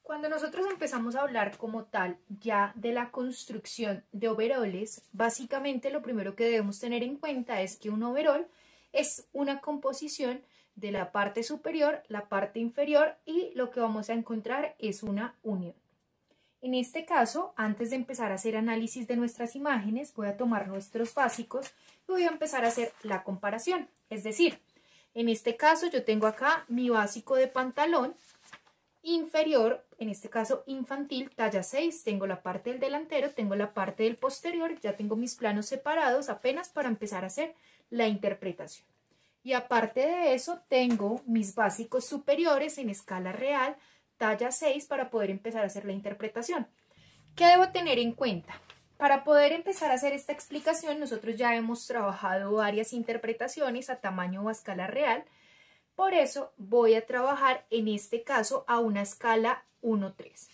Cuando nosotros empezamos a hablar como tal ya de la construcción de overoles, básicamente lo primero que debemos tener en cuenta es que un overol es una composición de la parte superior, la parte inferior y lo que vamos a encontrar es una unión. En este caso, antes de empezar a hacer análisis de nuestras imágenes, voy a tomar nuestros básicos y voy a empezar a hacer la comparación. Es decir, en este caso yo tengo acá mi básico de pantalón inferior, en este caso infantil, talla 6, tengo la parte del delantero, tengo la parte del posterior, ya tengo mis planos separados apenas para empezar a hacer la interpretación. Y aparte de eso, tengo mis básicos superiores en escala real, talla 6, para poder empezar a hacer la interpretación. ¿Qué debo tener en cuenta? Para poder empezar a hacer esta explicación, nosotros ya hemos trabajado varias interpretaciones a tamaño o a escala real. Por eso voy a trabajar en este caso a una escala 1:3.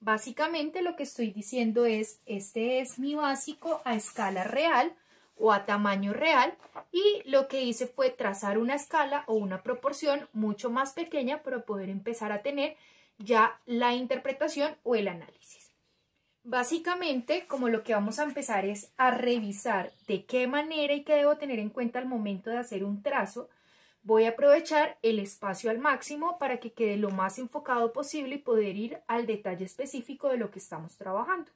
Básicamente lo que estoy diciendo es, este es mi básico a escala real o a tamaño real, y lo que hice fue trazar una escala o una proporción mucho más pequeña para poder empezar a tener ya la interpretación o el análisis. Básicamente, como lo que vamos a empezar es a revisar de qué manera y qué debo tener en cuenta al momento de hacer un trazo, voy a aprovechar el espacio al máximo para que quede lo más enfocado posible y poder ir al detalle específico de lo que estamos trabajando.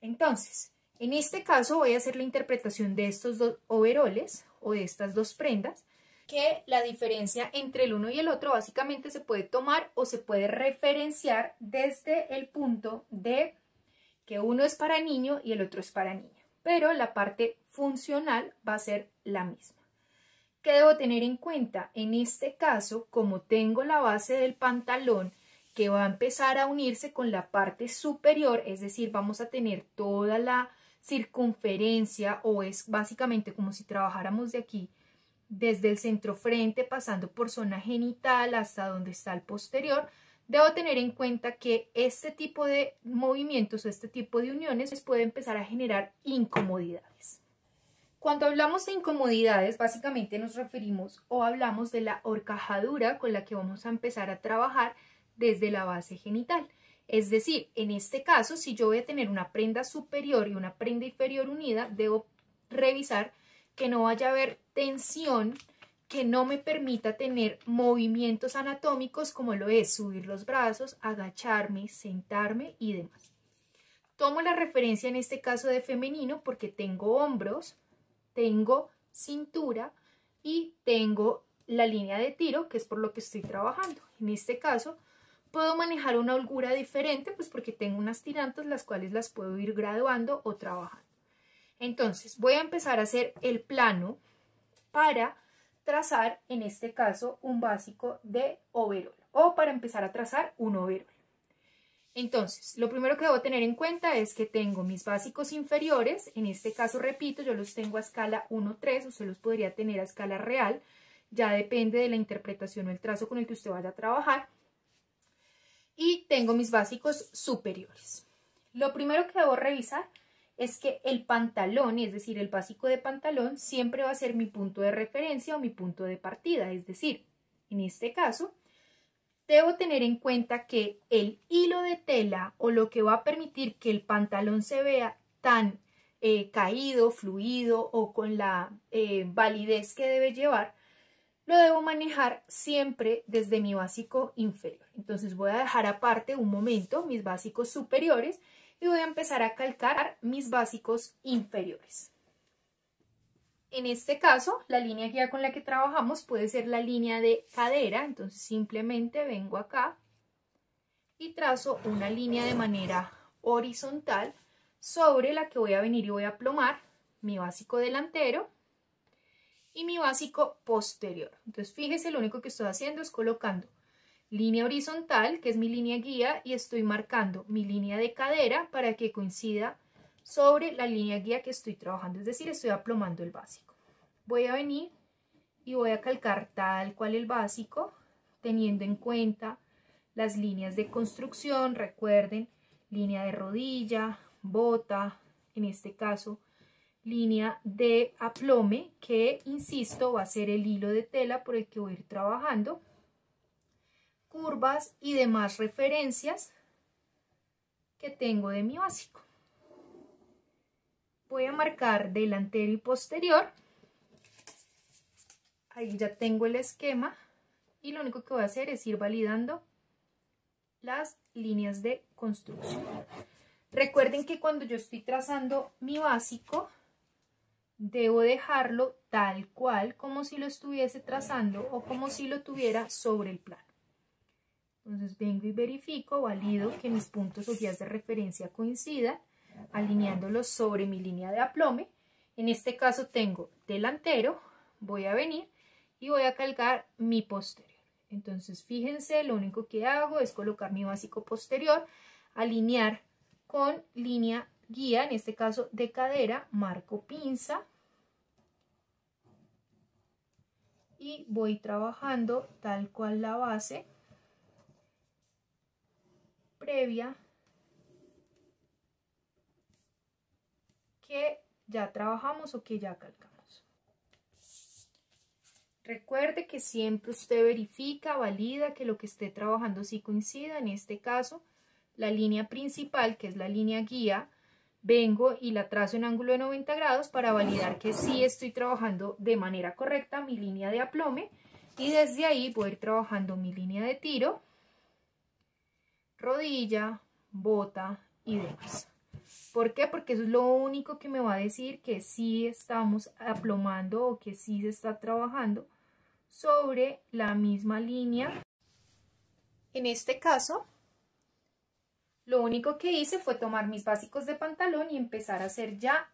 Entonces, en este caso voy a hacer la interpretación de estos dos overoles o de estas dos prendas, que la diferencia entre el uno y el otro básicamente se puede tomar o se puede referenciar desde el punto de que uno es para niño y el otro es para niña, pero la parte funcional va a ser la misma. ¿Qué debo tener en cuenta? En este caso, como tengo la base del pantalón que va a empezar a unirse con la parte superior, es decir, vamos a tener toda la circunferencia, o es básicamente como si trabajáramos de aquí, desde el centro frente, pasando por zona genital hasta donde está el posterior, debo tener en cuenta que este tipo de movimientos o este tipo de uniones puede empezar a generar incomodidades. Cuando hablamos de incomodidades, básicamente nos referimos o hablamos de la horcajadura con la que vamos a empezar a trabajar desde la base genital. Es decir, en este caso, si yo voy a tener una prenda superior y una prenda inferior unida, debo revisar que no vaya a haber tensión que no me permita tener movimientos anatómicos como lo es subir los brazos, agacharme, sentarme y demás. Tomo la referencia en este caso de femenino porque tengo hombros, tengo cintura y tengo la línea de tiro, que es por lo que estoy trabajando. En este caso puedo manejar una holgura diferente, pues porque tengo unas tirantes las cuales las puedo ir graduando o trabajando. Entonces voy a empezar a hacer el plano para trazar, en este caso, un básico de overol o para empezar a trazar un overol. Entonces, lo primero que debo tener en cuenta es que tengo mis básicos inferiores, en este caso, repito, yo los tengo a escala 1:3, o se los podría tener a escala real, ya depende de la interpretación o el trazo con el que usted vaya a trabajar. Y tengo mis básicos superiores. Lo primero que debo revisar es que el pantalón, es decir, el básico de pantalón, siempre va a ser mi punto de referencia o mi punto de partida, es decir, en este caso, debo tener en cuenta que el hilo de tela o lo que va a permitir que el pantalón se vea tan caído, fluido o con la validez que debe llevar, lo debo manejar siempre desde mi básico inferior. Entonces voy a dejar aparte un momento mis básicos superiores y voy a empezar a calcar mis básicos inferiores. En este caso, la línea guía con la que trabajamos puede ser la línea de cadera, entonces simplemente vengo acá y trazo una línea de manera horizontal sobre la que voy a venir y voy a plomar mi básico delantero y mi básico posterior. Entonces fíjese, lo único que estoy haciendo es colocando línea horizontal, que es mi línea guía, y estoy marcando mi línea de cadera para que coincida sobre la línea guía que estoy trabajando, es decir, estoy aplomando el básico. Voy a venir y voy a calcar tal cual el básico, teniendo en cuenta las líneas de construcción. Recuerden, línea de rodilla, bota, en este caso línea de aplome, que insisto va a ser el hilo de tela por el que voy a ir trabajando, curvas y demás referencias que tengo de mi básico. Voy a marcar delantero y posterior. Ahí ya tengo el esquema y lo único que voy a hacer es ir validando las líneas de construcción. Recuerden que cuando yo estoy trazando mi básico, debo dejarlo tal cual, como si lo estuviese trazando o como si lo tuviera sobre el plano. Entonces vengo y verifico, valido que mis puntos o guías de referencia coincidan, alineándolos sobre mi línea de aplome. En este caso tengo delantero, voy a venir y voy a calcar mi posterior. Entonces fíjense, lo único que hago es colocar mi básico posterior, alinear con línea guía, en este caso de cadera, marco pinza y voy trabajando tal cual la base previa que ya trabajamos o que ya calcamos. Recuerde que siempre usted verifica, valida que lo que esté trabajando sí coincida. En este caso, la línea principal, que es la línea guía, vengo y la trazo en ángulo de 90 grados para validar que sí estoy trabajando de manera correcta mi línea de aplome, y desde ahí voy a ir trabajando mi línea de tiro, rodilla, bota y demás. ¿Por qué? Porque eso es lo único que me va a decir que sí estamos aplomando o que sí se está trabajando sobre la misma línea. En este caso, lo único que hice fue tomar mis básicos de pantalón y empezar a hacer ya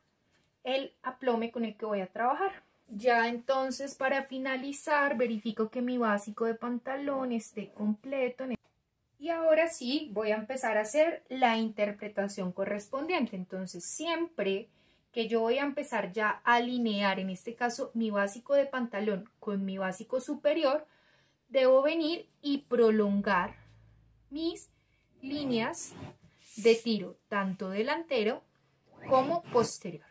el aplome con el que voy a trabajar. Ya entonces, para finalizar, verifico que mi básico de pantalón esté completo. Y ahora sí, voy a empezar a hacer la interpretación correspondiente. Entonces, siempre que yo voy a empezar ya a alinear, en este caso, mi básico de pantalón con mi básico superior, debo venir y prolongar mis líneas de tiro, tanto delantero como posterior.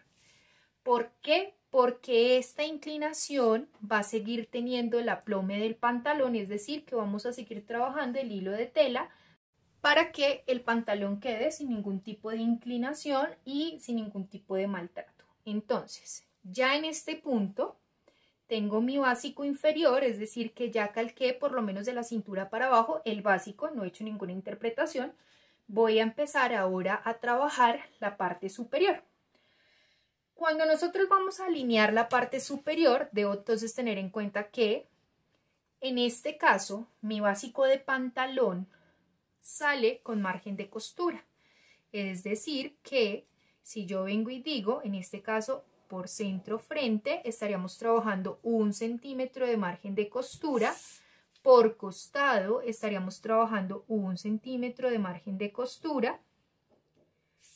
¿Por qué? Porque esta inclinación va a seguir teniendo el aplome del pantalón, es decir, que vamos a seguir trabajando el hilo de tela para que el pantalón quede sin ningún tipo de inclinación y sin ningún tipo de maltrato. Entonces, ya en este punto tengo mi básico inferior, es decir, que ya calqué por lo menos de la cintura para abajo el básico, no he hecho ninguna interpretación. Voy a empezar ahora a trabajar la parte superior. Cuando nosotros vamos a alinear la parte superior, debo entonces tener en cuenta que en este caso mi básico de pantalón sale con margen de costura. Es decir, que si yo vengo y digo, en este caso por centro frente, estaríamos trabajando 1 centímetro de margen de costura. Por costado estaríamos trabajando 1 centímetro de margen de costura.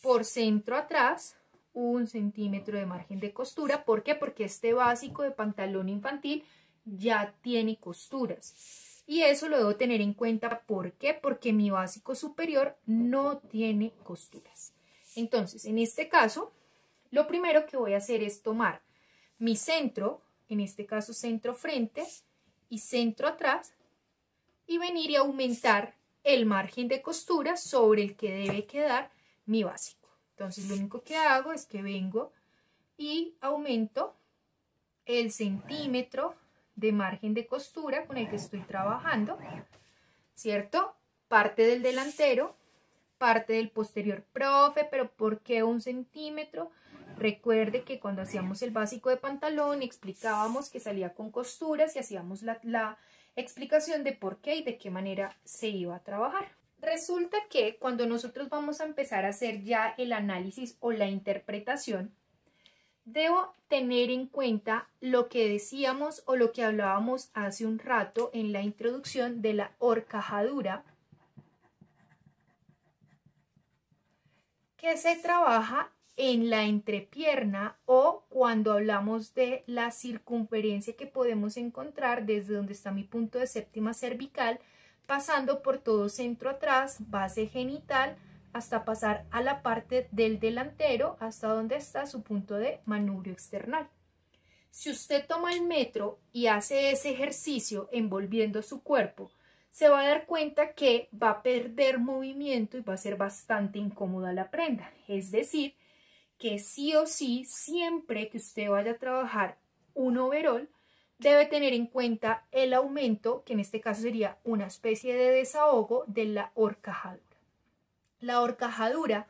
Por centro atrás, 1 centímetro de margen de costura. ¿Por qué? Porque este básico de pantalón infantil ya tiene costuras. Y eso lo debo tener en cuenta. ¿Por qué? Porque mi básico superior no tiene costuras. Entonces, en este caso, lo primero que voy a hacer es tomar mi centro, en este caso centro frente y centro atrás, y venir y aumentar el margen de costura sobre el que debe quedar mi básico. Entonces, lo único que hago es que vengo y aumento el centímetro de margen de costura con el que estoy trabajando, ¿cierto? Parte del delantero, parte del posterior. Profe, ¿pero por qué 1 centímetro? Recuerde que cuando hacíamos el básico de pantalón explicábamos que salía con costuras y hacíamos la explicación de por qué y de qué manera se iba a trabajar. Resulta que cuando nosotros vamos a empezar a hacer ya el análisis o la interpretación, debo tener en cuenta lo que decíamos o lo que hablábamos hace un rato en la introducción de la horcajadura, que se trabaja en la entrepierna o cuando hablamos de la circunferencia que podemos encontrar desde donde está mi punto de séptima cervical, pasando por todo centro atrás, base genital, hasta pasar a la parte del delantero, hasta donde está su punto de manubrio external. Si usted toma el metro y hace ese ejercicio envolviendo su cuerpo se va a dar cuenta que va a perder movimiento y va a ser bastante incómoda la prenda. Es decir, que sí o sí, siempre que usted vaya a trabajar un overol, debe tener en cuenta el aumento, que en este caso sería una especie de desahogo de la horcajadura. La horcajadura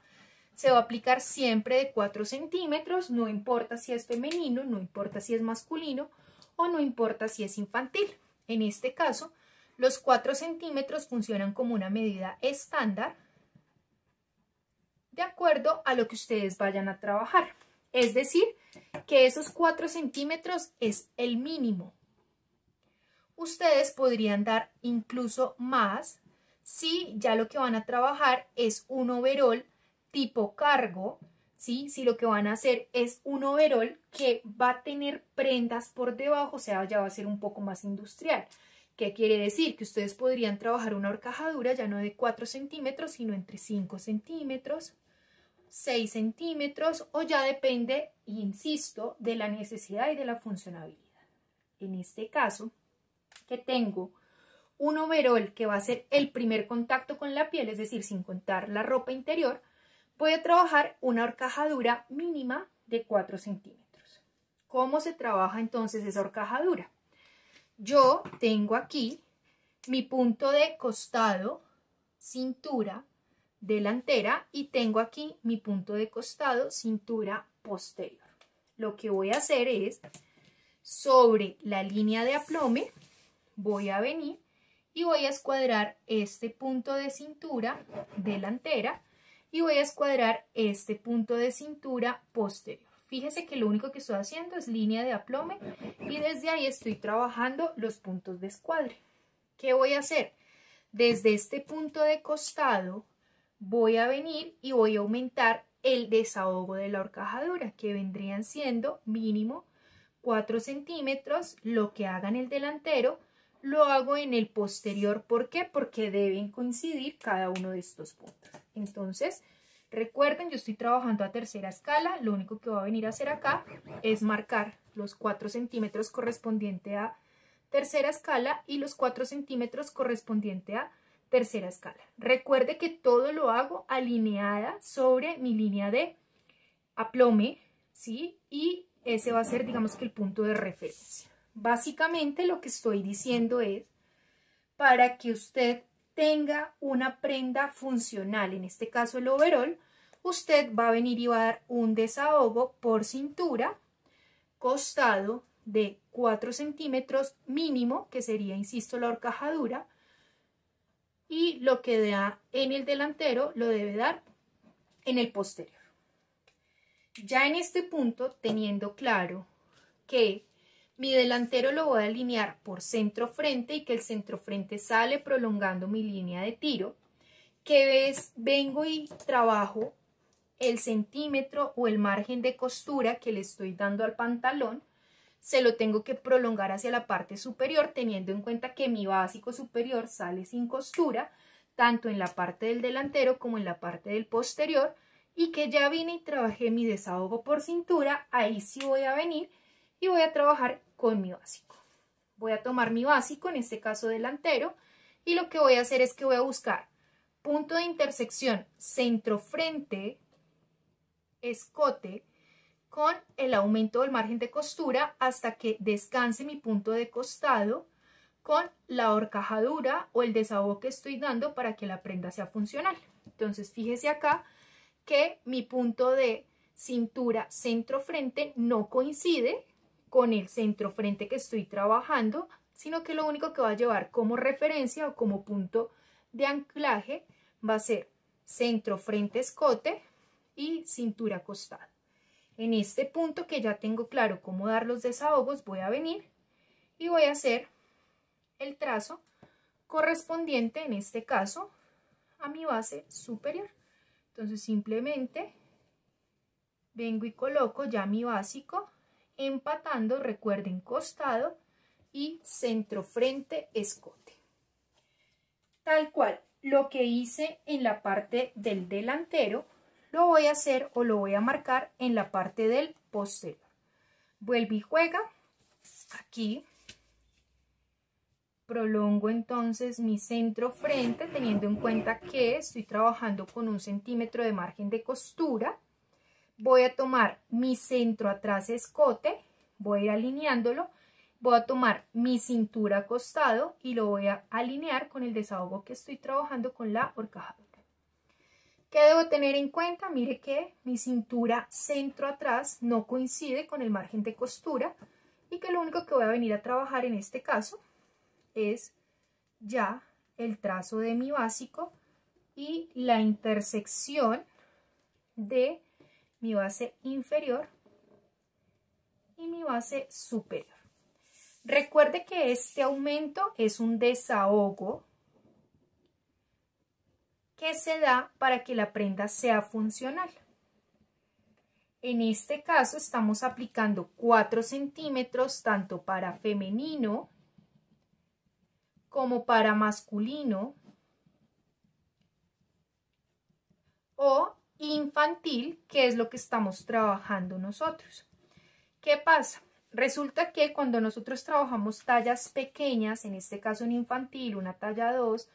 se va a aplicar siempre de 4 centímetros, no importa si es femenino, no importa si es masculino o no importa si es infantil. En este caso, los 4 centímetros funcionan como una medida estándar de acuerdo a lo que ustedes vayan a trabajar. Es decir, que esos 4 centímetros es el mínimo. Ustedes podrían dar incluso más si ya lo que van a trabajar es un overol tipo cargo, ¿sí? Si lo que van a hacer es un overol que va a tener prendas por debajo, o sea, ya va a ser un poco más industrial. ¿Qué quiere decir? Que ustedes podrían trabajar una horcajadura ya no de 4 centímetros, sino entre 5 centímetros, 6 centímetros, o ya depende, insisto, de la necesidad y de la funcionabilidad. En este caso, que tengo un overol que va a ser el primer contacto con la piel, es decir, sin contar la ropa interior, voy a trabajar una horcajadura mínima de 4 centímetros. ¿Cómo se trabaja entonces esa horcajadura? Yo tengo aquí mi punto de costado, cintura delantera, y tengo aquí mi punto de costado, cintura posterior. Lo que voy a hacer es, sobre la línea de aplome, voy a venir y voy a escuadrar este punto de cintura delantera y voy a escuadrar este punto de cintura posterior. Fíjese que lo único que estoy haciendo es línea de aplome y desde ahí estoy trabajando los puntos de escuadre. ¿Qué voy a hacer? Desde este punto de costado voy a venir y voy a aumentar el desahogo de la horcajadura, que vendrían siendo mínimo 4 centímetros. Lo que haga en el delantero lo hago en el posterior. ¿Por qué? Porque deben coincidir cada uno de estos puntos. Entonces, recuerden, yo estoy trabajando a tercera escala. Lo único que voy a venir a hacer acá es marcar los 4 centímetros correspondiente a tercera escala y los 4 centímetros correspondiente a tercera escala. Recuerde que todo lo hago alineada sobre mi línea de aplome, ¿sí? Y ese va a ser, digamos que el punto de referencia. Básicamente lo que estoy diciendo es, para que usted tenga una prenda funcional, en este caso el overol, usted va a venir y va a dar un desahogo por cintura, costado de 4 centímetros mínimo, que sería, insisto, la horcajadura, y lo que da en el delantero lo debe dar en el posterior. Ya en este punto, teniendo claro que mi delantero lo voy a alinear por centro frente y que el centro frente sale prolongando mi línea de tiro, que vengo y trabajo el centímetro o el margen de costura que le estoy dando al pantalón, se lo tengo que prolongar hacia la parte superior, teniendo en cuenta que mi básico superior sale sin costura, tanto en la parte del delantero como en la parte del posterior, y que ya vine y trabajé mi desahogo por cintura. Ahí sí voy a venir y voy a trabajar con mi básico. Voy a tomar mi básico, en este caso delantero, y lo que voy a hacer es que voy a buscar punto de intersección centro frente, escote, con el aumento del margen de costura hasta que descanse mi punto de costado con la horcajadura o el desahogo que estoy dando para que la prenda sea funcional. Entonces fíjese acá que mi punto de cintura centro frente no coincide con el centro frente que estoy trabajando, sino que lo único que va a llevar como referencia o como punto de anclaje va a ser centro frente escote y cintura costado. En este punto que ya tengo claro cómo dar los desahogos, voy a venir y voy a hacer el trazo correspondiente, en este caso, a mi base superior. Entonces simplemente vengo y coloco ya mi básico, empatando, recuerden, costado y centro frente escote. Tal cual lo que hice en la parte del delantero, lo voy a hacer o lo voy a marcar en la parte del posterior. Vuelve y juega aquí, Prolongo entonces mi centro frente, teniendo en cuenta que estoy trabajando con 1 centímetro de margen de costura. Voy a tomar mi centro atrás escote, voy a ir alineándolo, voy a tomar mi cintura costado y lo voy a alinear con el desahogo que estoy trabajando con la horcajadora. ¿Qué debo tener en cuenta? Mire que mi cintura centro atrás no coincide con el margen de costura y que lo único que voy a venir a trabajar en este caso es ya el trazo de mi básico y la intersección de mi base inferior y mi base superior. Recuerde que este aumento es un desahogo que se da para que la prenda sea funcional. En este caso estamos aplicando 4 centímetros tanto para femenino como para masculino o infantil, que es lo que estamos trabajando nosotros. ¿Qué pasa? Resulta que cuando nosotros trabajamos tallas pequeñas, en este caso en infantil, una talla 2,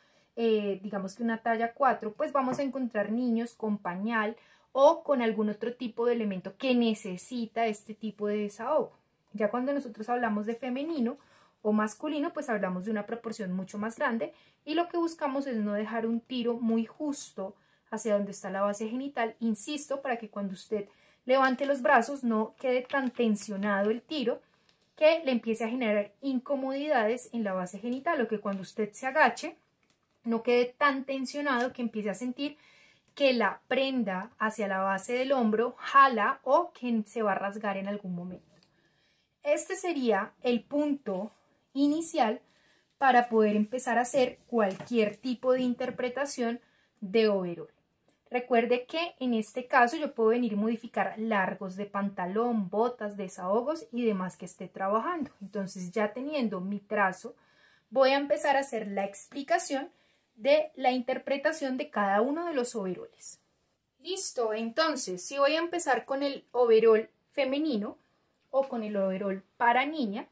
digamos que una talla 4, pues vamos a encontrar niños con pañal o con algún otro tipo de elemento que necesita este tipo de desahogo. Ya cuando nosotros hablamos de femenino o masculino, pues hablamos de una proporción mucho más grande y lo que buscamos es no dejar un tiro muy justo hacia donde está la base genital, insisto, para que cuando usted levante los brazos no quede tan tensionado el tiro que le empiece a generar incomodidades en la base genital, o que cuando usted se agache no quede tan tensionado que empiece a sentir que la prenda hacia la base del hombro jala o que se va a rasgar en algún momento. Este sería el punto inicial para poder empezar a hacer cualquier tipo de interpretación de overol. Recuerde que en este caso yo puedo venir y modificar largos de pantalón, botas, desahogos y demás que esté trabajando. Entonces, ya teniendo mi trazo, voy a empezar a hacer la explicación de la interpretación de cada uno de los overoles. Listo, entonces, si voy a empezar con el overol femenino o con el overol para niña,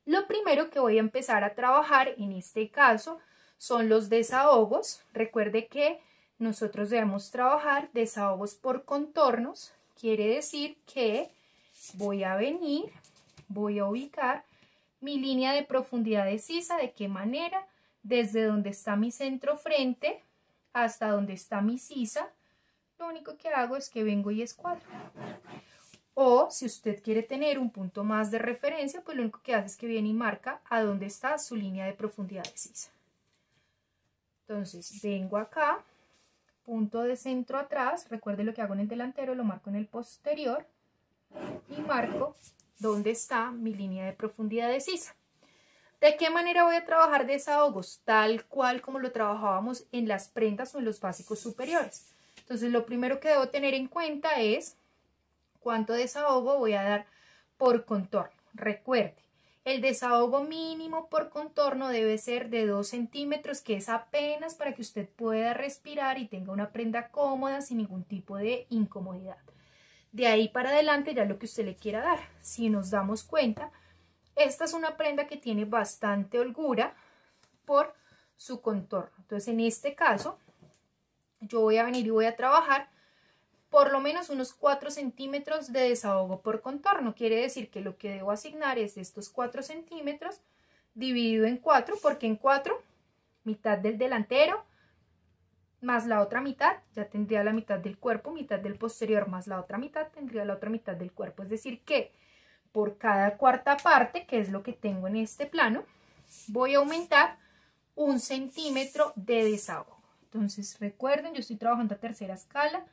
lo primero que voy a empezar a trabajar en este caso son los desahogos. Recuerde que nosotros debemos trabajar desahogos por contornos, quiere decir que voy a venir, voy a ubicar mi línea de profundidad de sisa. ¿De qué manera? Desde donde está mi centro frente hasta donde está mi sisa, lo único que hago es que vengo y escuadro. O si usted quiere tener un punto más de referencia, pues lo único que hace es que viene y marca a dónde está su línea de profundidad de sisa. Entonces vengo acá, punto de centro atrás, recuerde lo que hago en el delantero, lo marco en el posterior y marco dónde está mi línea de profundidad de sisa. ¿De qué manera voy a trabajar desahogos? Tal cual como lo trabajábamos en las prendas o en los básicos superiores. Entonces lo primero que debo tener en cuenta es cuánto desahogo voy a dar por contorno. Recuerde, el desahogo mínimo por contorno debe ser de 2 centímetros, que es apenas para que usted pueda respirar y tenga una prenda cómoda sin ningún tipo de incomodidad. De ahí para adelante ya lo que usted le quiera dar. Si nos damos cuenta, esta es una prenda que tiene bastante holgura por su contorno. Entonces en este caso yo voy a venir y voy a trabajar por lo menos unos 4 centímetros de desahogo por contorno. Quiere decir que lo que debo asignar es estos 4 centímetros dividido en 4, porque en 4, mitad del delantero más la otra mitad, ya tendría la mitad del cuerpo, mitad del posterior más la otra mitad, tendría la otra mitad del cuerpo. Es decir que por cada cuarta parte, que es lo que tengo en este plano, voy a aumentar 1 centímetro de desahogo. Entonces recuerden, yo estoy trabajando a tercera escala,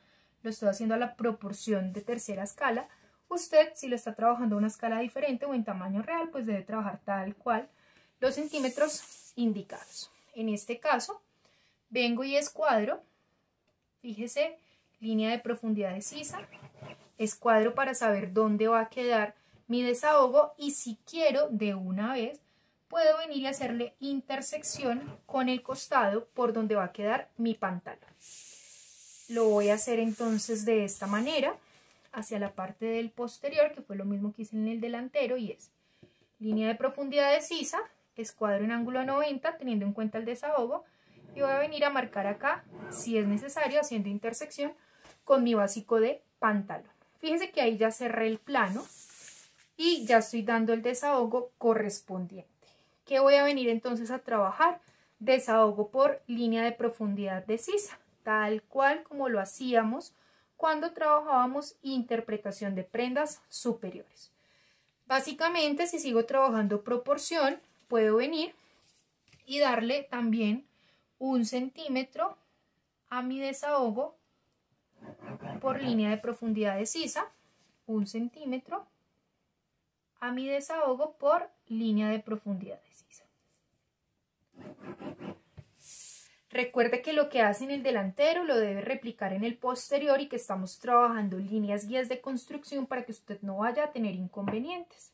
lo estoy haciendo a la proporción de tercera escala. Usted, si lo está trabajando a una escala diferente o en tamaño real, pues debe trabajar tal cual los centímetros indicados. En este caso, vengo y escuadro, fíjese, línea de profundidad de sisa, escuadro para saber dónde va a quedar mi desahogo, y si quiero de una vez puedo venir y hacerle intersección con el costado por donde va a quedar mi pantalón. Lo voy a hacer entonces de esta manera hacia la parte del posterior, que fue lo mismo que hice en el delantero, y es línea de profundidad de sisa, escuadro en ángulo 90 teniendo en cuenta el desahogo y voy a venir a marcar acá, si es necesario, haciendo intersección con mi básico de pantalón. Fíjense que ahí ya cerré el plano y ya estoy dando el desahogo correspondiente. ¿Qué voy a venir entonces a trabajar? Desahogo por línea de profundidad de sisa, tal cual como lo hacíamos cuando trabajábamos interpretación de prendas superiores. Básicamente, si sigo trabajando proporción, puedo venir y darle también 1 centímetro a mi desahogo por línea de profundidad de sisa, 1 centímetro a mi desahogo por línea de profundidad de sisa. Recuerde que lo que hace en el delantero lo debe replicar en el posterior y que estamos trabajando líneas guías de construcción para que usted no vaya a tener inconvenientes.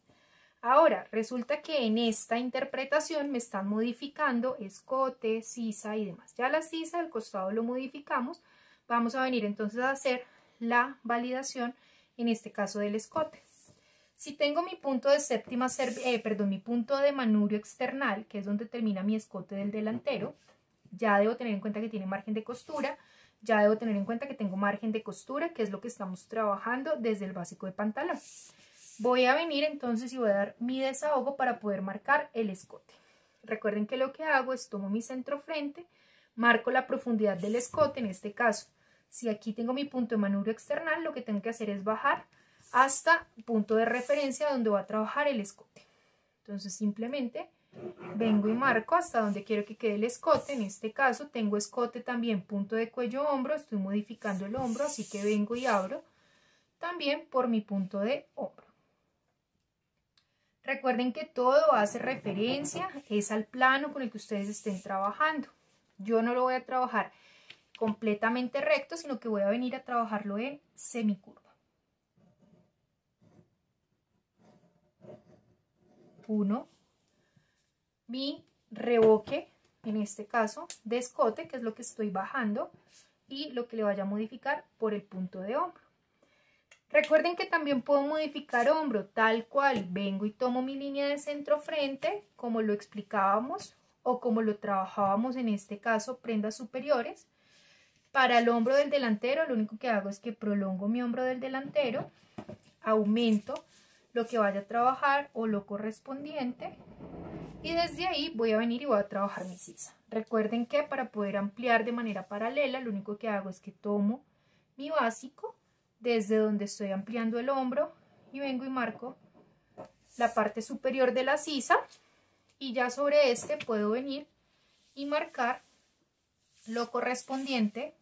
Ahora, resulta que en esta interpretación me están modificando escote, sisa y demás. Ya la sisa del costado lo modificamos. Vamos a venir entonces a hacer la validación, en este caso del escote. Si tengo mi punto de mi punto de manubrio external, que es donde termina mi escote del delantero, ya debo tener en cuenta que tiene margen de costura, ya debo tener en cuenta que tengo margen de costura, que es lo que estamos trabajando desde el básico de pantalón. Voy a venir entonces y voy a dar mi desahogo para poder marcar el escote. Recuerden que lo que hago es tomo mi centro frente, marco la profundidad del escote, en este caso, si aquí tengo mi punto de manubrio external, lo que tengo que hacer es bajar hasta punto de referencia donde voy a trabajar el escote. Entonces simplemente vengo y marco hasta donde quiero que quede el escote. En este caso tengo escote también punto de cuello hombro, estoy modificando el hombro, así que vengo y abro también por mi punto de hombro. Recuerden que todo hace referencia es al plano con el que ustedes estén trabajando. Yo no lo voy a trabajar completamente recto, sino que voy a venir a trabajarlo en semicurva. 1, mi reboque, en este caso, de escote, que es lo que estoy bajando, y lo que le vaya a modificar por el punto de hombro. Recuerden que también puedo modificar hombro, tal cual, vengo y tomo mi línea de centro frente, como lo explicábamos, o como lo trabajábamos en este caso, prendas superiores. Para el hombro del delantero, lo único que hago es que prolongo mi hombro del delantero, aumento lo que vaya a trabajar o lo correspondiente, y desde ahí voy a venir y voy a trabajar mi sisa. Recuerden que para poder ampliar de manera paralela, lo único que hago es que tomo mi básico desde donde estoy ampliando el hombro y vengo y marco la parte superior de la sisa, y ya sobre este puedo venir y marcar lo correspondiente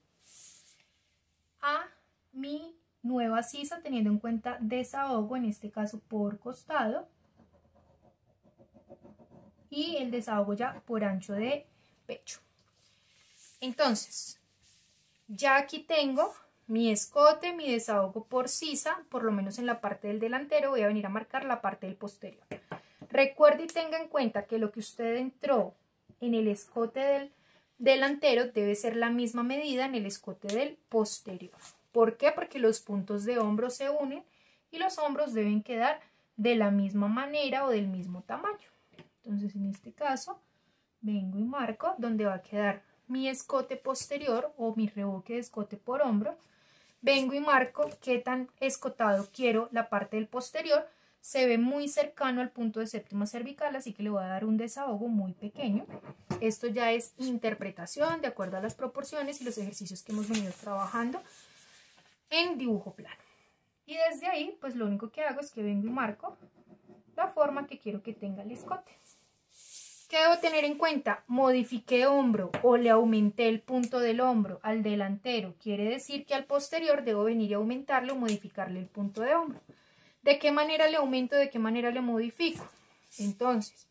a mi nueva sisa, teniendo en cuenta desahogo, en este caso por costado, y el desahogo ya por ancho de pecho. Entonces, ya aquí tengo mi escote, mi desahogo por sisa, por lo menos en la parte del delantero. Voy a venir a marcar la parte del posterior. Recuerde y tenga en cuenta que lo que usted entró en el escote del delantero debe ser la misma medida en el escote del posterior. ¿Por qué? Porque los puntos de hombro se unen y los hombros deben quedar de la misma manera o del mismo tamaño. Entonces, en este caso, vengo y marco donde va a quedar mi escote posterior o mi reboque de escote por hombro. Vengo y marco qué tan escotado quiero la parte del posterior. Se ve muy cercano al punto de séptima cervical, así que le voy a dar un desahogo muy pequeño. Esto ya es interpretación de acuerdo a las proporciones y los ejercicios que hemos venido trabajando en dibujo plano. Y desde ahí, pues lo único que hago es que vengo y marco la forma que quiero que tenga el escote. ¿Qué debo tener en cuenta? Modifiqué hombro o le aumenté el punto del hombro al delantero. Quiere decir que al posterior debo venir y aumentarle o modificarle el punto de hombro. ¿De qué manera le aumento? ¿De qué manera le modifico? Entonces,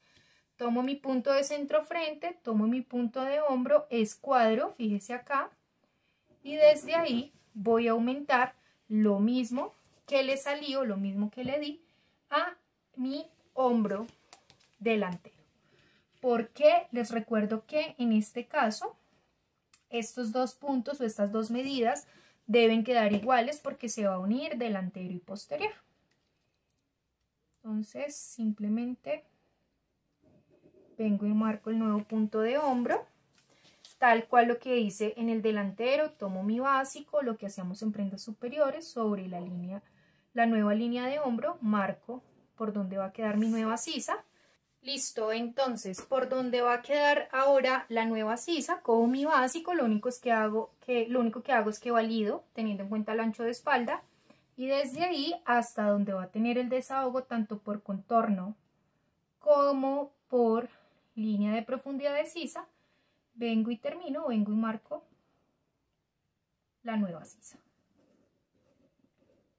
tomo mi punto de centro frente, tomo mi punto de hombro, escuadro, fíjese acá, y desde ahí voy a aumentar lo mismo que le salió, lo mismo que le di a mi hombro delantero. Porque les recuerdo que en este caso estos dos puntos o estas dos medidas deben quedar iguales porque se va a unir delantero y posterior. Entonces simplemente vengo y marco el nuevo punto de hombro, tal cual lo que hice en el delantero. Tomo mi básico, lo que hacíamos en prendas superiores, sobre la nueva línea de hombro, marco por donde va a quedar mi nueva sisa. Listo, entonces, por donde va a quedar ahora la nueva sisa, cojo mi básico, lo único que hago es que valido, teniendo en cuenta el ancho de espalda, y desde ahí hasta donde va a tener el desahogo, tanto por contorno como por línea de profundidad de sisa, vengo y termino, vengo y marco la nueva sisa.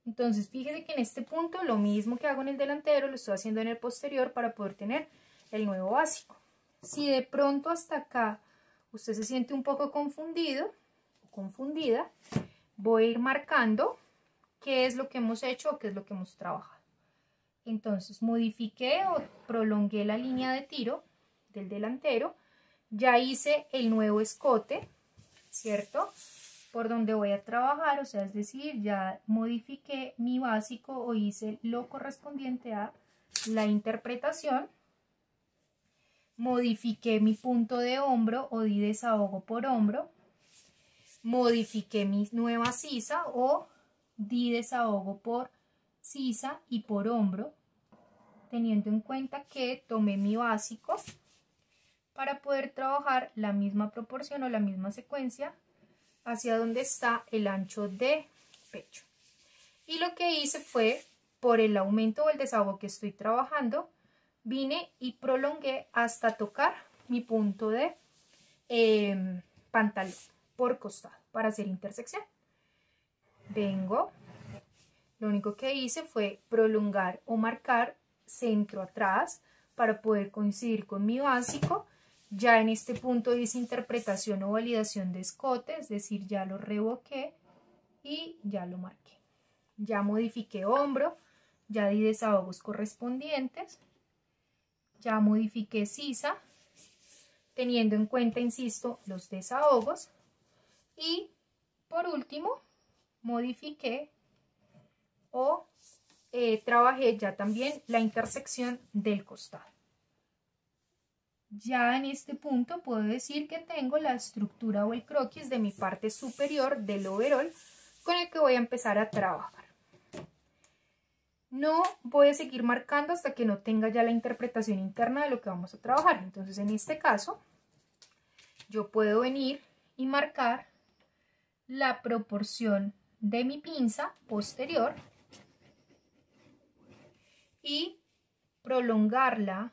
Entonces, fíjese que en este punto lo mismo que hago en el delantero lo estoy haciendo en el posterior para poder tener el nuevo básico. Si de pronto hasta acá usted se siente un poco confundido o confundida, voy a ir marcando qué es lo que hemos hecho o qué es lo que hemos trabajado. Entonces, modifiqué o prolongué la línea de tiro del delantero. Ya hice el nuevo escote, ¿cierto? Por donde voy a trabajar, o sea, es decir, ya modifiqué mi básico o hice lo correspondiente a la interpretación. Modifiqué mi punto de hombro o di desahogo por hombro. Modifiqué mi nueva sisa o di desahogo por sisa y por hombro, teniendo en cuenta que tomé mi básico para poder trabajar la misma proporción o la misma secuencia hacia donde está el ancho de pecho. Y lo que hice fue, por el aumento o el desahogo que estoy trabajando, vine y prolongué hasta tocar mi punto de pantalón por costado para hacer intersección. Vengo, lo único que hice fue prolongar o marcar centro atrás para poder coincidir con mi básico. Ya en este punto hice interpretación o validación de escote, es decir, ya lo revoqué y ya lo marqué. Ya modifiqué hombro, ya di desahogos correspondientes, ya modifiqué sisa, teniendo en cuenta, insisto, los desahogos. Y por último, modifiqué o trabajé ya también la intersección del costado. Ya en este punto puedo decir que tengo la estructura o el croquis de mi parte superior del overol con el que voy a empezar a trabajar. No voy a seguir marcando hasta que no tenga ya la interpretación interna de lo que vamos a trabajar. Entonces, en este caso, yo puedo venir y marcar la proporción de mi pinza posterior y prolongarla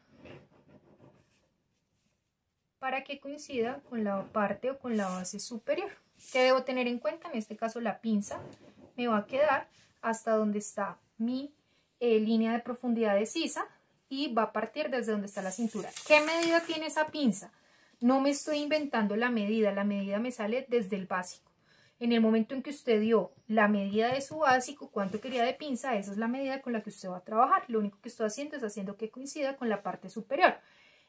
para que coincida con la parte o con la base superior. ¿Qué debo tener en cuenta? En este caso, la pinza me va a quedar hasta donde está mi línea de profundidad de sisa y va a partir desde donde está la cintura. ¿Qué medida tiene esa pinza? No me estoy inventando la medida me sale desde el básico. En el momento en que usted dio la medida de su básico, cuánto quería de pinza, esa es la medida con la que usted va a trabajar. Lo único que estoy haciendo es haciendo que coincida con la parte superior.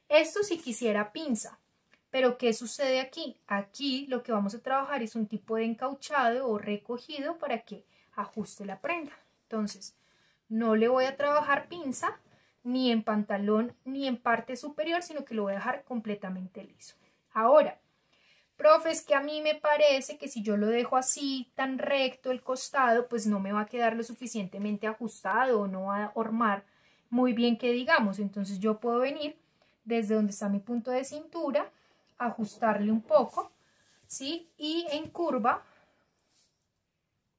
Esto si quisiera pinza. Pero ¿qué sucede aquí? Aquí lo que vamos a trabajar es un tipo de encauchado o recogido para que ajuste la prenda. Entonces, no le voy a trabajar pinza ni en pantalón ni en parte superior, sino que lo voy a dejar completamente liso. Ahora, profe, es que a mí me parece que si yo lo dejo así tan recto el costado, pues no me va a quedar lo suficientemente ajustado o no va a hormar muy bien que digamos. Entonces yo puedo venir desde donde está mi punto de cintura, ajustarle un poco, ¿sí? Y en curva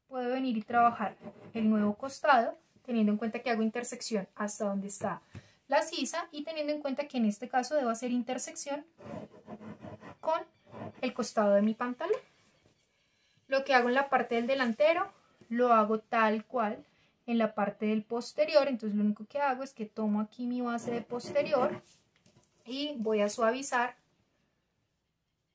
puedo venir y trabajar el nuevo costado, teniendo en cuenta que hago intersección hasta donde está la sisa y teniendo en cuenta que en este caso debo hacer intersección con el costado de mi pantalón. Lo que hago en la parte del delantero lo hago tal cual en la parte del posterior. Entonces lo único que hago es que tomo aquí mi base de posterior y voy a suavizar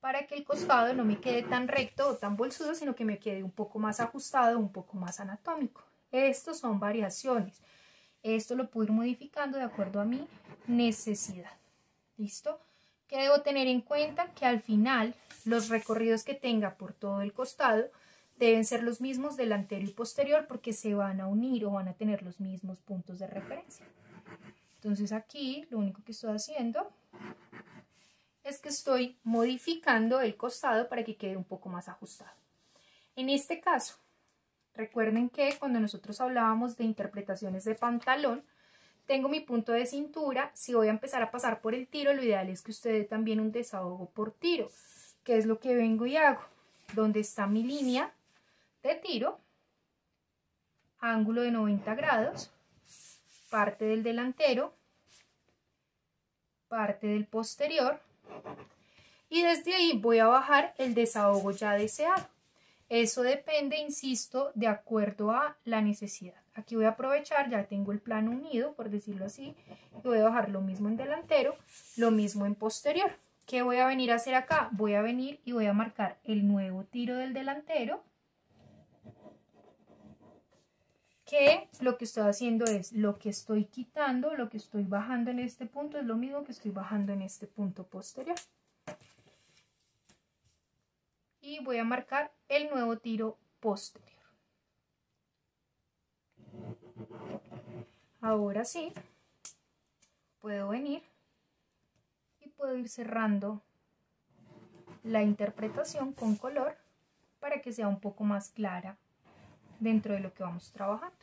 para que el costado no me quede tan recto o tan bolsudo, sino que me quede un poco más ajustado, un poco más anatómico. Estos son variaciones. Esto lo puedo ir modificando de acuerdo a mi necesidad. ¿Listo? ¿Qué debo tener en cuenta? Que al final los recorridos que tenga por todo el costado deben ser los mismos delantero y posterior porque se van a unir o van a tener los mismos puntos de referencia. Entonces aquí lo único que estoy haciendo es que estoy modificando el costado para que quede un poco más ajustado. En este caso, recuerden que cuando nosotros hablábamos de interpretaciones de pantalón, tengo mi punto de cintura. Si voy a empezar a pasar por el tiro, lo ideal es que usted dé también un desahogo por tiro, que es lo que vengo y hago. Donde está mi línea de tiro, ángulo de 90 grados, parte del delantero, parte del posterior, y desde ahí voy a bajar el desahogo ya deseado. Eso depende, insisto, de acuerdo a la necesidad. Aquí voy a aprovechar, ya tengo el plano unido, por decirlo así, y voy a bajar lo mismo en delantero, lo mismo en posterior. ¿Qué voy a venir a hacer acá? Voy a venir y voy a marcar el nuevo tiro del delantero, que lo que estoy haciendo es lo que estoy quitando, lo que estoy bajando en este punto es lo mismo que estoy bajando en este punto posterior. Y voy a marcar el nuevo tiro posterior. Ahora sí, puedo venir y puedo ir cerrando la interpretación con color para que sea un poco más clara dentro de lo que vamos trabajando.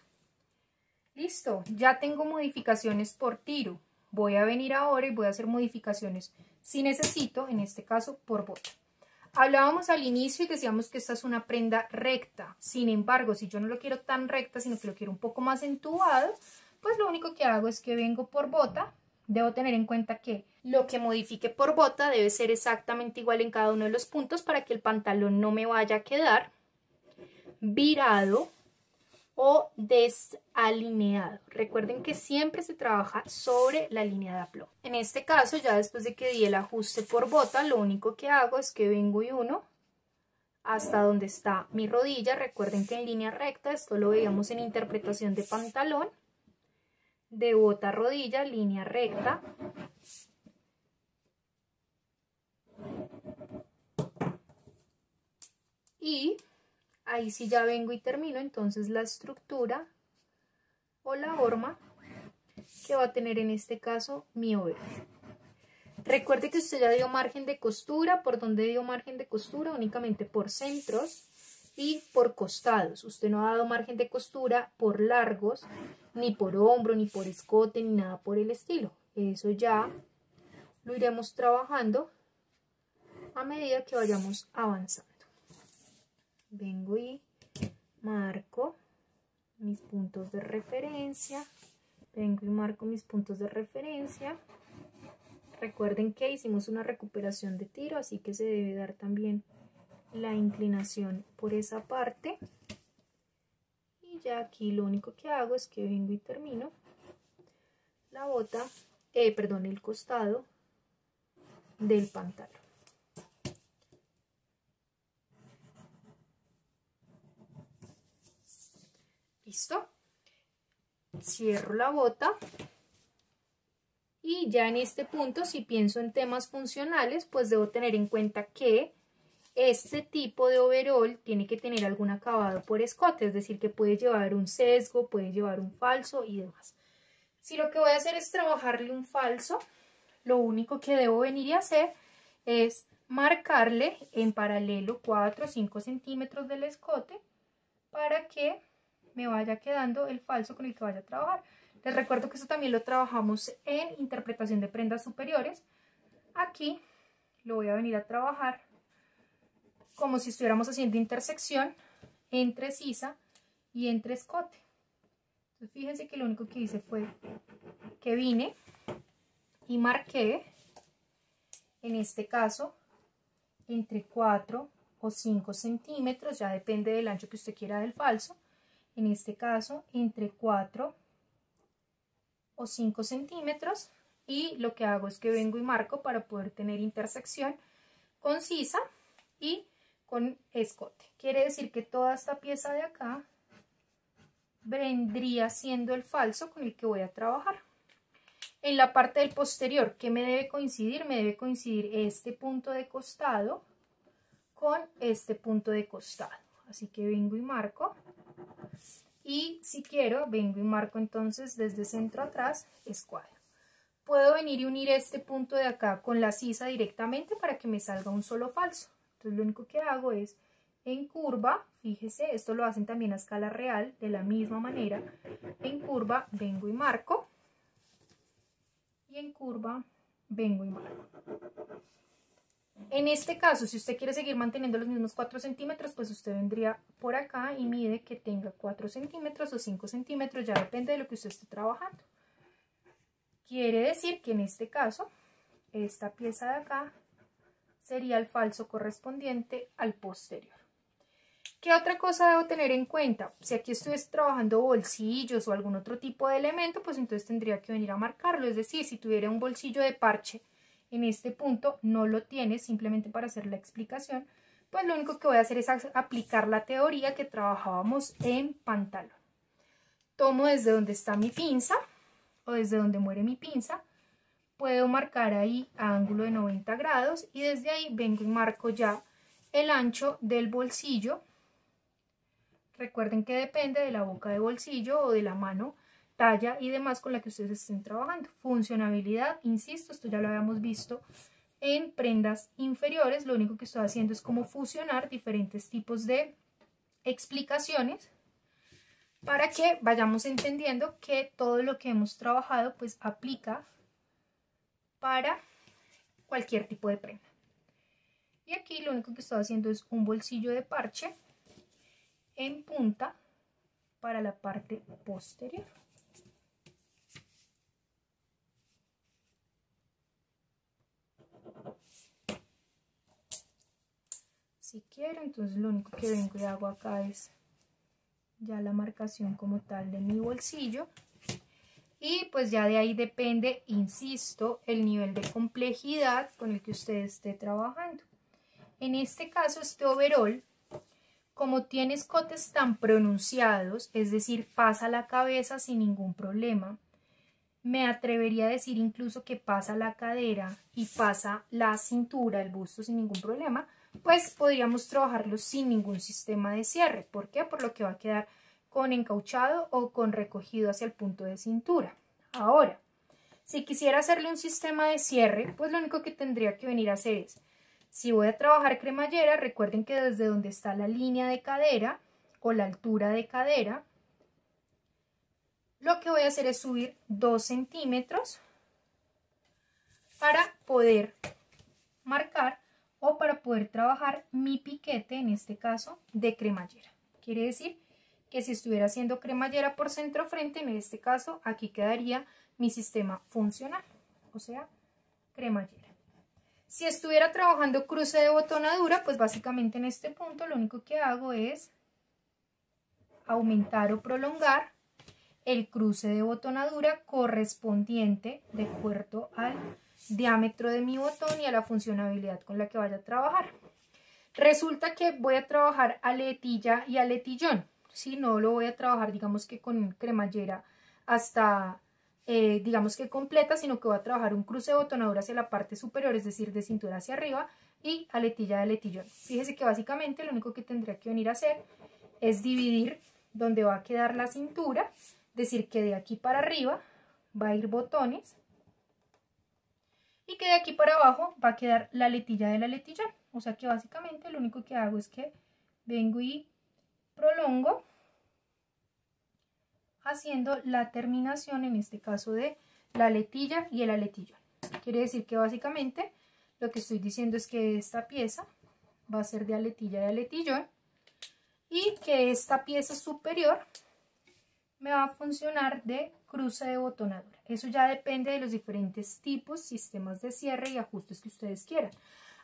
Listo, ya tengo modificaciones por tiro. Voy a venir ahora y voy a hacer modificaciones, si necesito, en este caso por bota. Hablábamos al inicio y decíamos que esta es una prenda recta. Sin embargo, si yo no lo quiero tan recta, sino que lo quiero un poco más entubado, pues lo único que hago es que vengo por bota. Debo tener en cuenta que lo que modifique por bota debe ser exactamente igual en cada uno de los puntos para que el pantalón no me vaya a quedar virado o desalineado. Recuerden que siempre se trabaja sobre la línea de aplomo. En este caso, ya después de que di el ajuste por bota, lo único que hago es que vengo y uno hasta donde está mi rodilla. Recuerden que en línea recta, esto lo veíamos en interpretación de pantalón, de bota a rodilla, línea recta. Y ahí sí ya vengo y termino entonces la estructura o la forma que va a tener en este caso mi overol. Recuerde que usted ya dio margen de costura. ¿Por dónde dio margen de costura? Únicamente por centros y por costados. Usted no ha dado margen de costura por largos, ni por hombro, ni por escote, ni nada por el estilo. Eso ya lo iremos trabajando a medida que vayamos avanzando. Vengo y marco mis puntos de referencia. Vengo y marco mis puntos de referencia. Recuerden que hicimos una recuperación de tiro, así que se debe dar también la inclinación por esa parte. Y ya aquí lo único que hago es que vengo y termino la bota, el costado del pantalón. ¿Listo? Cierro la bota. Y ya en este punto, si pienso en temas funcionales, pues debo tener en cuenta que este tipo de overol tiene que tener algún acabado por escote, es decir, que puede llevar un sesgo, puede llevar un falso y demás. Si lo que voy a hacer es trabajarle un falso, lo único que debo venir y hacer es marcarle en paralelo 4 o 5 centímetros del escote para que me vaya quedando el falso con el que vaya a trabajar. Les recuerdo que esto también lo trabajamos en interpretación de prendas superiores. Aquí lo voy a venir a trabajar como si estuviéramos haciendo intersección entre sisa y entre escote. Entonces fíjense que lo único que hice fue que vine y marqué, en este caso, entre 4 o 5 centímetros, ya depende del ancho que usted quiera del falso. En este caso, entre 4 o 5 centímetros, y lo que hago es que vengo y marco para poder tener intersección con sisa y con escote. Quiere decir que toda esta pieza de acá vendría siendo el falso con el que voy a trabajar. En la parte del posterior, ¿qué me debe coincidir? Me debe coincidir este punto de costado con este punto de costado. Así que vengo y marco. Y si quiero, vengo y marco entonces desde centro atrás, escuadro. puedo venir y unir este punto de acá con la sisa directamente para que me salga un solo falso. Entonces lo único que hago es en curva, fíjese, esto lo hacen también a escala real, de la misma manera. En curva vengo y marco. Y en curva vengo y marco. En este caso, si usted quiere seguir manteniendo los mismos 4 centímetros, pues usted vendría por acá y mide que tenga 4 centímetros o 5 centímetros, ya depende de lo que usted esté trabajando. Quiere decir que en este caso, esta pieza de acá sería el falso correspondiente al posterior. ¿Qué otra cosa debo tener en cuenta? Si aquí estuviese trabajando bolsillos o algún otro tipo de elemento, pues entonces tendría que venir a marcarlo. Es decir, si tuviera un bolsillo de parche en este punto, no lo tiene, simplemente para hacer la explicación, pues lo único que voy a hacer es aplicar la teoría que trabajábamos en pantalón. Tomo desde donde está mi pinza o desde donde muere mi pinza, puedo marcar ahí a ángulo de 90 grados y desde ahí vengo y marco ya el ancho del bolsillo. Recuerden que depende de la boca de bolsillo o de la mano, talla y demás con la que ustedes estén trabajando. Funcionabilidad, insisto, esto ya lo habíamos visto en prendas inferiores. Lo único que estoy haciendo es como fusionar diferentes tipos de explicaciones para que vayamos entendiendo que todo lo que hemos trabajado pues aplica para cualquier tipo de prenda. Y aquí lo único que estoy haciendo es un bolsillo de parche en punta para la parte posterior. Si quiero, entonces lo único que vengo y hago acá es ya la marcación como tal de mi bolsillo. Y pues ya de ahí depende, insisto, el nivel de complejidad con el que usted esté trabajando. En este caso, este overol, como tiene escotes tan pronunciados, es decir, pasa la cabeza sin ningún problema, me atrevería a decir incluso que pasa la cadera y pasa la cintura, el busto sin ningún problema, pues podríamos trabajarlo sin ningún sistema de cierre. ¿Por qué? Por lo que va a quedar con encauchado o con recogido hacia el punto de cintura. Ahora, si quisiera hacerle un sistema de cierre, pues lo único que tendría que venir a hacer es, si voy a trabajar cremallera, recuerden que desde donde está la línea de cadera o la altura de cadera, lo que voy a hacer es subir 2 centímetros para poder marcar o para poder trabajar mi piquete, en este caso, de cremallera. Quiere decir que si estuviera haciendo cremallera por centro frente, en este caso, aquí quedaría mi sistema funcional, o sea, cremallera. Si estuviera trabajando cruce de botonadura, pues básicamente en este punto lo único que hago es aumentar o prolongar el cruce de botonadura correspondiente de acuerdo al diámetro de mi botón y a la funcionabilidad con la que vaya a trabajar. Resulta que voy a trabajar aletilla y aletillón. Si no lo voy a trabajar, digamos que con cremallera hasta, digamos que completa, sino que voy a trabajar un cruce de botonadura hacia la parte superior, es decir, de cintura hacia arriba, y aletilla de aletillón. Fíjese que básicamente lo único que tendría que venir a hacer es dividir donde va a quedar la cintura, decir que de aquí para arriba va a ir botones y que de aquí para abajo va a quedar la aletilla del aletillón. O sea que básicamente lo único que hago es que vengo y prolongo haciendo la terminación, en este caso, de la aletilla y el aletillón. Quiere decir que básicamente lo que estoy diciendo es que esta pieza va a ser de aletilla y aletillón y que esta pieza superior me va a funcionar de cruce de botonadura. Eso ya depende de los diferentes tipos, sistemas de cierre y ajustes que ustedes quieran.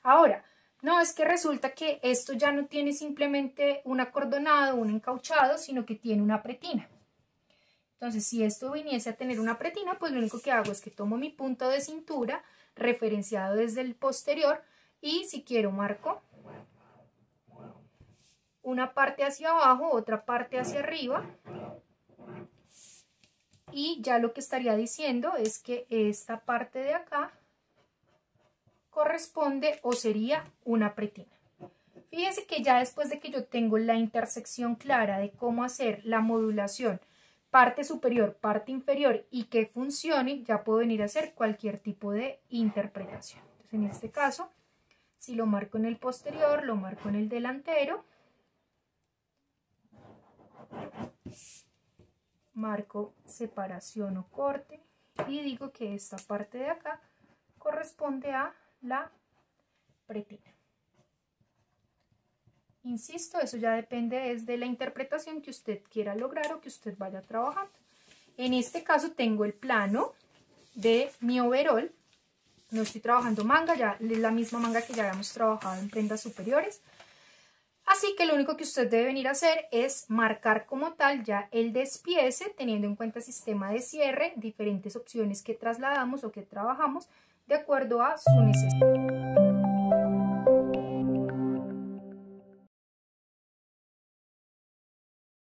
Ahora, no es que resulta que esto ya no tiene simplemente un acordonado, un encauchado, sino que tiene una pretina. Entonces, si esto viniese a tener una pretina, pues lo único que hago es que tomo mi punto de cintura referenciado desde el posterior y si quiero marco una parte hacia abajo, otra parte hacia arriba. Y ya lo que estaría diciendo es que esta parte de acá corresponde o sería una pretina. Fíjense que ya después de que yo tengo la intersección clara de cómo hacer la modulación parte superior, parte inferior y que funcione, ya puedo venir a hacer cualquier tipo de interpretación. Entonces, en este caso, si lo marco en el posterior, lo marco en el delantero, marco separación o corte y digo que esta parte de acá corresponde a la pretina. Insisto, eso ya depende de la interpretación que usted quiera lograr o que usted vaya trabajando. En este caso tengo el plano de mi overol. No estoy trabajando manga, ya es la misma manga que ya habíamos trabajado en prendas superiores. Así que lo único que usted debe venir a hacer es marcar como tal ya el despiece, teniendo en cuenta el sistema de cierre, diferentes opciones que trasladamos o que trabajamos de acuerdo a su necesidad.